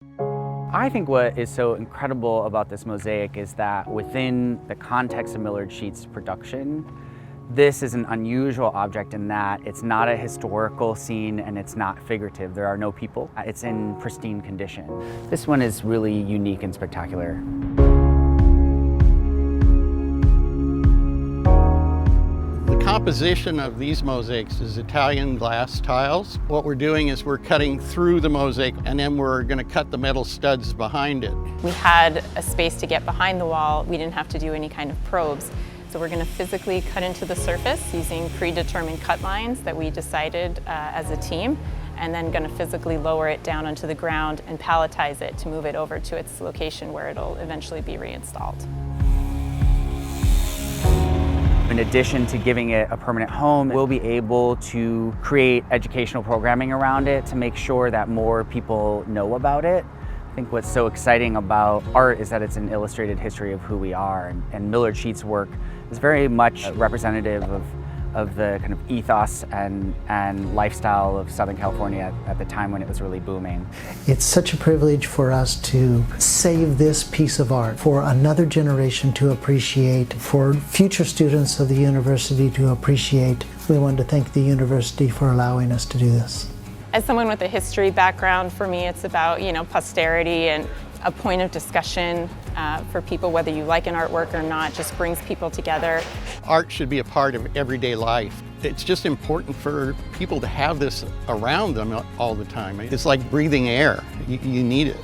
I think what is so incredible about this mosaic is that within the context of Millard Sheets' production, this is an unusual object in that it's not a historical scene and it's not figurative. There are no people. It's in pristine condition. This one is really unique and spectacular. The composition of these mosaics is Italian glass tiles. What we're doing is we're cutting through the mosaic and then we're going to cut the metal studs behind it. We had a space to get behind the wall. We didn't have to do any kind of probes. So we're going to physically cut into the surface using predetermined cut lines that we decided as a team, and then going to physically lower it down onto the ground and palletize it to move it over to its location where it'll eventually be reinstalled. In addition to giving it a permanent home, we'll be able to create educational programming around it to make sure that more people know about it. I think what's so exciting about art is that it's an illustrated history of who we are, and Millard Sheets' work is very much representative of the kind of ethos and lifestyle of Southern California at the time when it was really booming. It's such a privilege for us to save this piece of art for another generation to appreciate, for future students of the university to appreciate. We want to thank the university for allowing us to do this. As someone with a history background, for me it's about, posterity and a point of discussion for people, whether you like an artwork or not, just brings people together. Art should be a part of everyday life. It's just important for people to have this around them all the time. It's like breathing air. You need it.